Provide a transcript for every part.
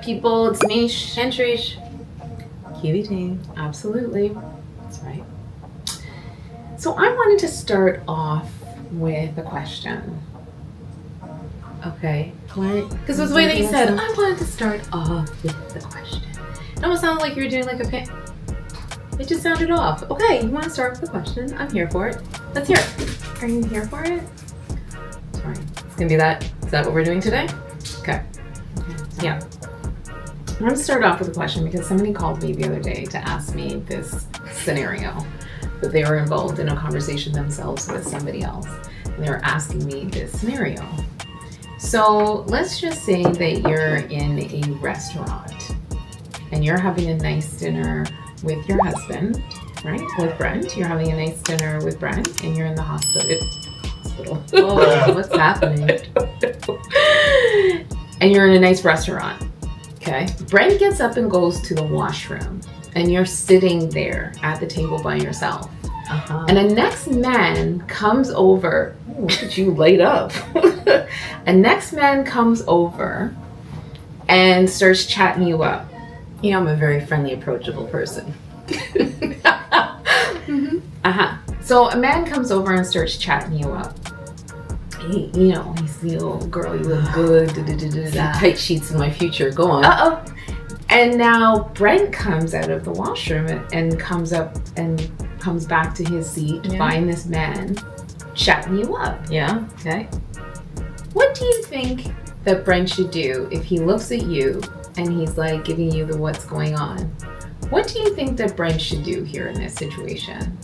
people? It's Miche and Triche. QVT. Absolutely. That's right. So I wanted to start off with a question. Okay. Because it was the way that you said, I wanted to start off with the question. It almost sounded like you were doing like a pin. It just sounded off. Okay, you want to start with the question? I'm here for it. Let's hear it. Are you here for it? Sorry. It's going to be that. Is that what we're doing today? Okay. Yeah. I'm going to start off with a question because somebody called me the other day to ask me this scenario. That they were involved in a conversation themselves with somebody else. And they were asking me this scenario. So let's just say that you're in a restaurant and you're having a nice dinner with your husband, right? With Brent. You're having a nice dinner with Brent and you're in the hospital. Oh, what's happening? And you're in a nice restaurant. Okay. Brent gets up and goes to the washroom and you're sitting there at the table by yourself. Uh-huh. And the next man comes over. Ooh, look at you light up. A next man comes over and starts chatting you up. You know, I'm a very friendly, approachable person. Mm-hmm. Uh-huh. So a man comes over and starts chatting you up. He, he's the old girl, you look good. Tight sheets in my future. Go on. Uh-oh. And now Brent comes out of the washroom and comes up and comes back to his seat to find this man chatting you up. Yeah, okay. What do you think that Brent should do if he looks at you and he's like giving you the what's going on? What do you think that Brent should do here in this situation?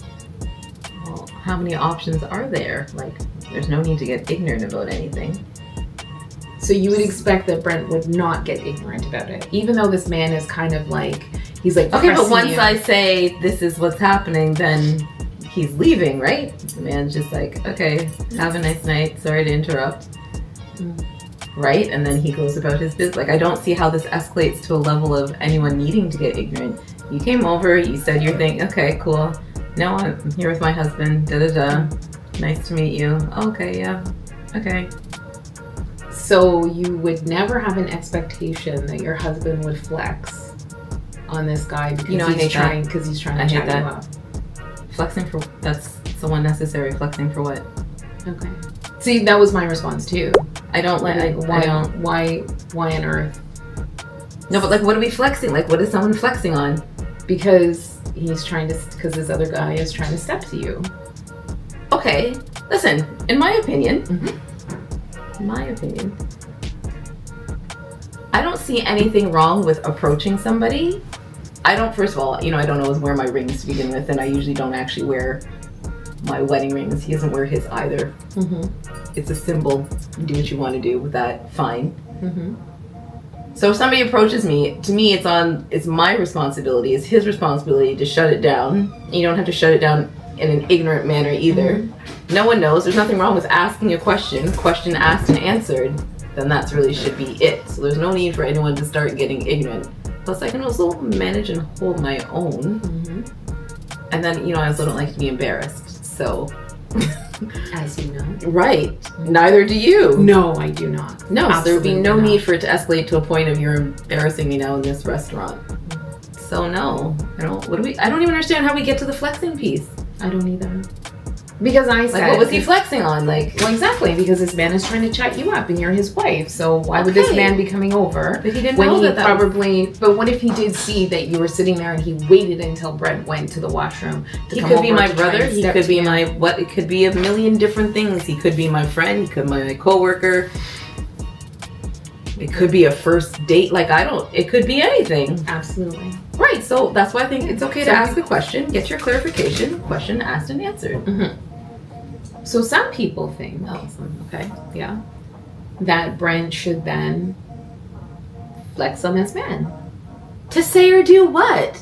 Well, how many options are there? Like, there's no need to get ignorant about anything. So you would expect that Brent would not get ignorant about it, even though this man is kind of like, he's like, okay, but once you. I say this is what's happening, then he's leaving, right? The man's just like, okay, have a nice night. Sorry to interrupt. Right? And then he goes about his business. Like, I don't see how this escalates to a level of anyone needing to get ignorant. You came over, you said your thing. Okay, cool. No, I'm here with my husband. Da-da-da. Nice to meet you. Okay, yeah. Okay. So you would never have an expectation that your husband would flex on this guy because he's trying to chat you up. Flexing for, that's so unnecessary. Flexing for what? Okay. See, that was my response too. I don't like, why on earth? No, but like, what are we flexing? Like, what is someone flexing on? Because because this other guy is trying to step to you. Okay, listen, in my opinion, I don't see anything wrong with approaching somebody. First of all, I don't always wear my rings to begin with, and I usually don't actually wear my wedding rings. He doesn't wear his either. Mm-hmm. It's a symbol. You do what you want to do with that, fine. Mm-hmm. So if somebody approaches me, to me it's my responsibility, it's his responsibility to shut it down. You don't have to shut it down in an ignorant manner either. Mm-hmm. No one knows. There's nothing wrong with asking a question asked and answered, then that's really should be it. So there's no need for anyone to start getting ignorant. Plus I can also manage and hold my own. Mm-hmm. And then, I also don't like to be embarrassed. So as you know. Right. Neither do you. No, I do not. No, so there would be no need for it to escalate to a point of you're embarrassing me now in this restaurant. So no. I don't even understand how we get to the flexing piece. I don't either. Because I said... Like, what was he flexing on? Like, well, exactly, because this man is trying to chat you up and you're his wife. So why would this man be coming over? But he didn't know that But what if he did see that you were sitting there and he waited until Brent went to the washroom to come over? He could be my brother. He could be it could be a million different things. He could be my friend. He could be my coworker. It could be a first date. It could be anything. Absolutely. Right, so that's why I think it's okay to ask a question, get your clarification, question asked and answered. Mm-hmm. So some people think, that Brent should then flex on this man. To say or do what?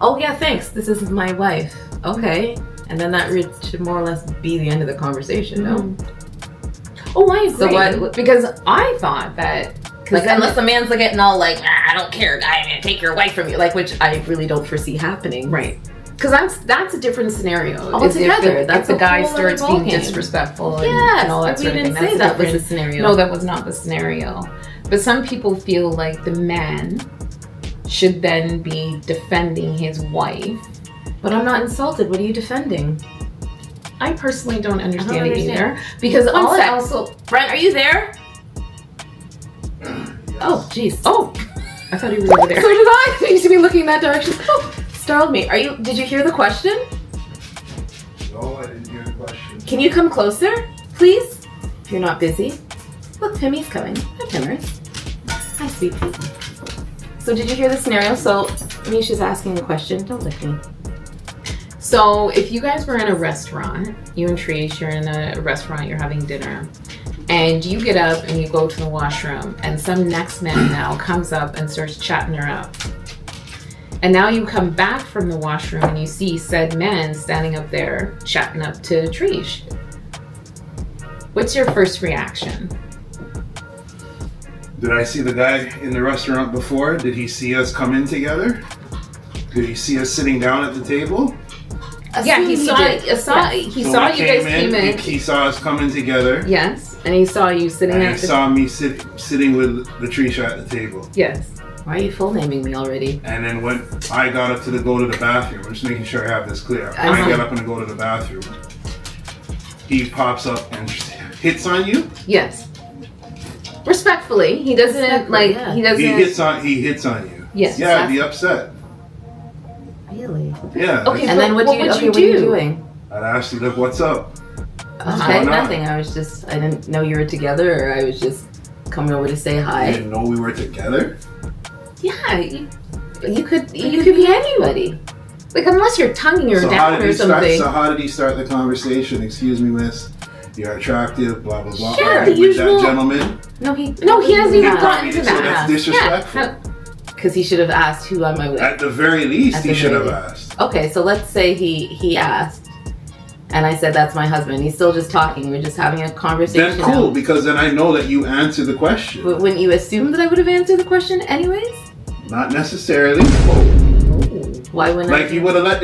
Oh yeah, thanks, this is my wife. Okay, and then that should more or less be the end of the conversation, no? Oh, I agree. So what? Because I thought that... unless the man's getting all I don't care, I'm gonna take your wife from you, which I really don't foresee happening. Right. Because that's a different scenario. Altogether. If the guy starts being disrespectful and all that sort of thing. We didn't say that was the scenario. No, that was not the scenario. But some people feel like the man should then be defending his wife. But I'm not insulted. What are you defending? I personally don't understand, I don't it understand. either. Because One all sec. I also... Brent, are you there? Yes. Oh, jeez. Oh! I thought he was over there. So did I. You used to be looking that direction. Oh, startled me. Did you hear the question? No, I didn't hear the question. Can you come closer, please? If you're not busy. Look, Pimmy's coming. Hi, Pimmers. Hi, sweet pea. So did you hear the scenario? So Misha's asking a question. Don't lick me. So if you guys were in a restaurant, you and Triche, you're in a restaurant, you're having dinner, and you get up and you go to the washroom, and some next man now comes up and starts chatting her up. And now you come back from the washroom and you see said man standing up there chatting up to Triche. What's your first reaction? Did I see the guy in the restaurant before? Did he see us come in together? Did he see us sitting down at the table? Yeah, he saw did. he saw Yes. you So guys we came in. He saw us coming together. Yes, and he saw you sitting And at he the saw me sitting with Latricia at the table. Yes. Why are you full naming me already? And then when I got up to go to the bathroom, I'm just making sure I have this clear. When Uh-huh. I get up and go to the bathroom, he pops up and hits on you. Yes. Respectfully, he doesn't Respectfully, like yeah. he doesn't. He hits on you. Yes. Yeah, I'd be upset. Really? Yeah. Okay, And then what what would you are you do? doing? I'd ask you, look, what's up? Okay, going on? nothing. I didn't know you were together, or I was just coming over to say You hi. didn't know we were together? Yeah, you could You be anybody. Like unless you're tonguing her So how down did or he start? something. So how did he start the conversation? Excuse me, miss. You're attractive. Blah blah blah. Yeah, Are the you with usual- that gentleman? No, he hasn't even Yeah. gotten to So that. that's disrespectful. Yeah. Because he should have asked who am I with. At the very least, At he the should have very asked. Okay, so let's say he asked, and I said that's my husband. He's still just talking. We're just having a conversation. Then cool, now. because then I know that you answer the question. But wouldn't you assume that I would have answered the question anyways? Not necessarily. Why wouldn't Like you would have let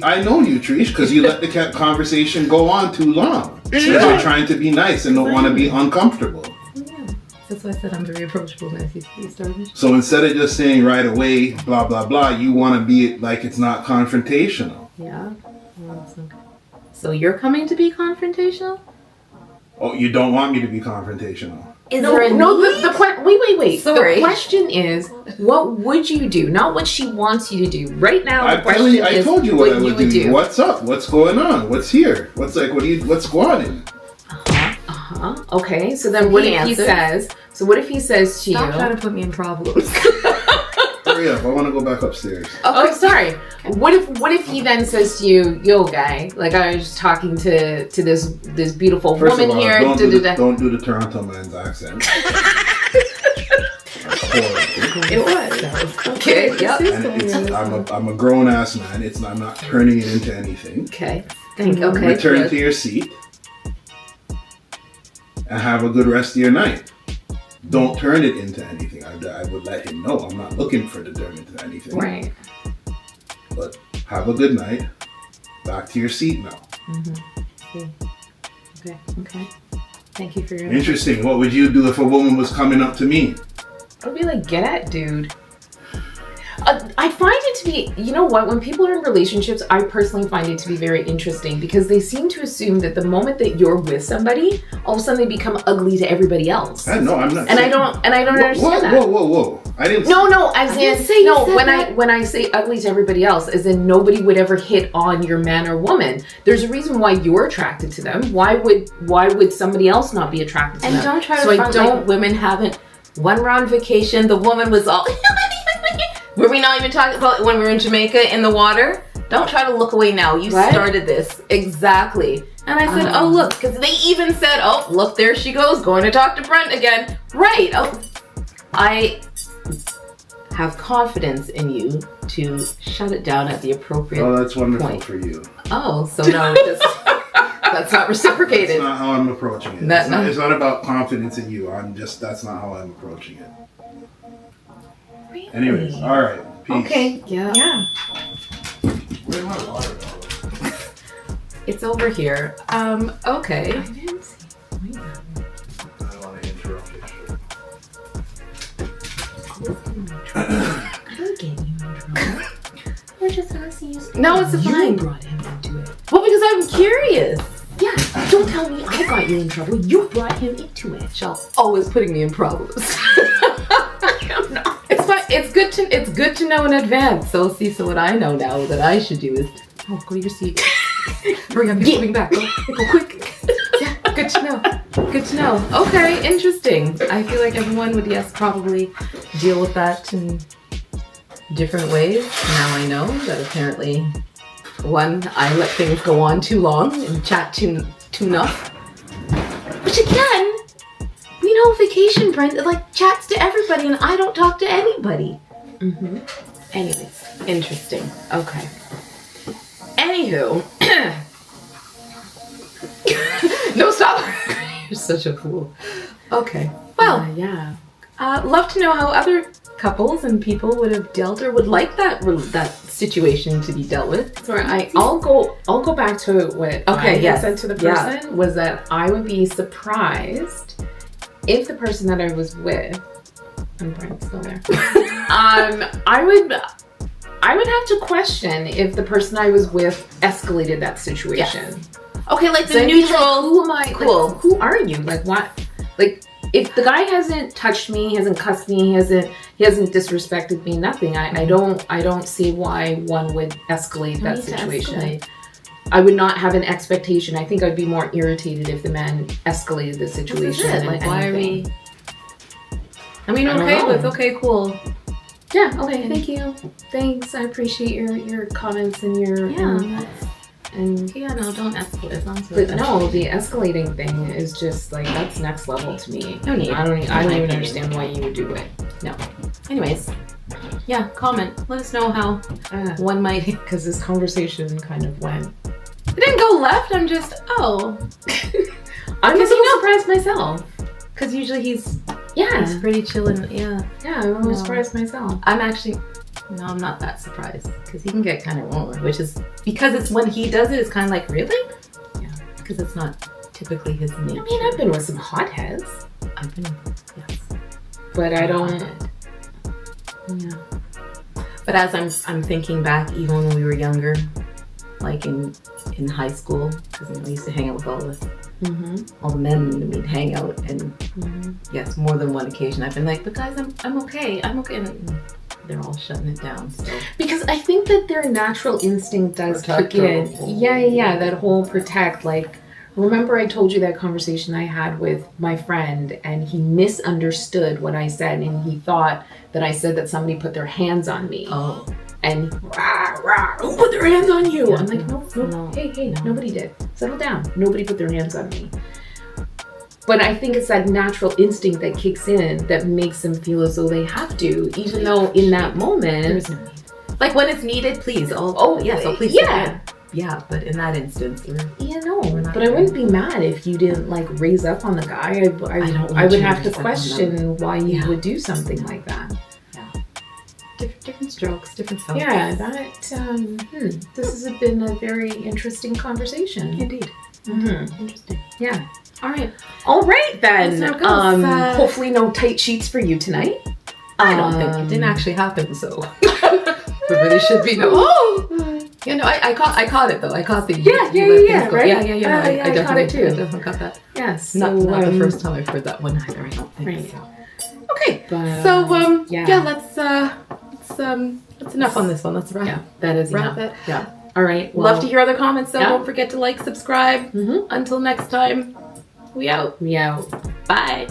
I know you, Trish, because you let the conversation go on too long. Because you're trying to be nice and don't want to be uncomfortable. Yeah. That's why I said I'm very approachable when you started. So instead of just saying right away, blah blah blah, you want to be like it's not confrontational. Yeah. Well, that's okay. So you're coming to be confrontational? Oh, you don't want me to be confrontational. Is No, there a no. need? Wait. Sorry. The question is, what would you do? Not what she wants you to do. Right now, the question I is told you what I you would do. What's up? What's going on? What's here? What's going on? Okay. So then, what He if he answers. says? So what if he says to Stop you? trying to put me in problems. Hurry up! I want to go back upstairs. Oh, sorry. What if he then says to you, "Yo, guy, like I was just talking to this beautiful First woman of all, here." don't da-da-da." do the Toronto man's accent. That's horrible. It was. Okay. Yep. And I'm a grown ass man. I'm not turning it into anything. Okay. Okay. Return good. to your seat and have a good rest of your night. Don't turn it into anything. I would let him know I'm not looking for to turn it into anything. Right. But have a good night. Back to your seat now. Okay. Thank you for your Interesting. What would you do if a woman was coming up to me? I'd be like, get at, dude. I find it to be, you know what, when people are in relationships, I personally find it to be very interesting because they seem to assume that the moment that you're with somebody, all of a sudden they become ugly to everybody else. No, I'm not. And I don't understand that. Whoa. I didn't. No, as didn't in, say you no, said that. when I say ugly to everybody else, as in nobody would ever hit on your man or woman. There's a reason why you're attracted to them. Why would somebody else not be attracted to And them? don't try to So I front don't- like women haven't. When we're on vacation, the woman was all. Were we not even talking about when we were in Jamaica in the water? Don't try to look away now. You What? started this. Exactly. And I said, oh, look, because they even said, oh, look, there she goes, going to talk to Brent again. Right. Oh, I have confidence in you to shut it down at the appropriate Oh, that's wonderful point. for you. Oh, so no, that's not reciprocated. That's not how I'm approaching it. That- It's not about confidence in you. That's not how I'm approaching it. Anyways, all right. Peace. Okay. Yeah. Where's my water bottle? It's over here. Okay. I didn't see. I don't want to interrupt your show. No, it's fine. You brought him into it. Well, because I'm curious. Yeah, don't tell me I got you in trouble. You brought him into it. Shell always putting me in problems. I'm not. It's fine. It's good to know in advance. So what I know now that I should do is, go to your seat. Hurry up, you're coming back. Go quick. Yeah, good to know. Good to know. Okay, interesting. I feel like everyone would, probably deal with that in different ways. Now I know that apparently, one, I let things go on too long and chat too enough. Which again, vacation Brent chats to everybody and I don't talk to anybody. Mm-hmm. Anyways, interesting. Okay. Anywho. No, stop. You're such a fool. Okay. Well, yeah. Love to know how other couples and people would have dealt or would like that situation to be dealt with. So I'll go back to what I said to the person was that I would be surprised if the person that I was with, and Brent's still there, I would have to question if the person I was with escalated that situation. Yes. Okay, like the neutral. Who am I? Cool. Like, who are you? Like what? Like if the guy hasn't touched me, he hasn't cussed me, he hasn't disrespected me, nothing. I don't see why one would escalate that situation. I would not have an expectation. I think I'd be more irritated if the man escalated the situation. Like why are we? I mean, okay, cool. Yeah. Okay. Thank you. Thanks. I appreciate your comments and your no, don't escalate. But no, the escalating thing is just that's next level to me. No need. I don't even understand why you would do it. No. Anyways, comment. Let us know how one might. Because this conversation kind of went. It didn't go left. I'm just I'm just surprised myself. Because usually he's pretty chillin'. Yeah, I'm almost surprised myself. I'm not that surprised because he can get kind of wrong, which is because it's when he does it, it's kind of like, really? Yeah. Because it's not typically his nature. I mean, I've been with some hotheads. Yes. But I don't. Yeah. But as I'm thinking back, even when we were younger, like in high school, because I used to hang out with all the men, and we'd hang out, and yes, more than one occasion I've been like, but guys, I'm okay, and they're all shutting it down. So. Because I think that their natural instinct does kick in. Yeah, that whole protect. Remember I told you that conversation I had with my friend, and he misunderstood what I said, and he thought that I said that somebody put their hands on me. Oh. And who put their hands on you? I'm like, no. Hey, nobody did. Settle down. Nobody put their hands on me. But I think it's that natural instinct that kicks in that makes them feel as though they have to, even though in that moment, there's no need. Like when it's needed, please. Please. Yeah. Yeah, but in that instance, but I wouldn't be mad if you didn't raise up on the guy. I would have to question why you would do something like that. Different strokes, different fellows. Yeah, this has been a very interesting conversation. Indeed. Interesting. Yeah. All right then. Hopefully no tight sheets for you tonight. I don't think it didn't actually happen, so everybody should be I caught it though. I caught the right? I caught it too. I definitely caught that. Yes. Not the first time I've heard that one either. I don't think so. Okay. That's enough on this one. Let's wrap. Yeah, that is wrap enough. it. Yeah. All right. Well, love to hear other comments though. Don't forget to subscribe. Until next time, we out. Bye.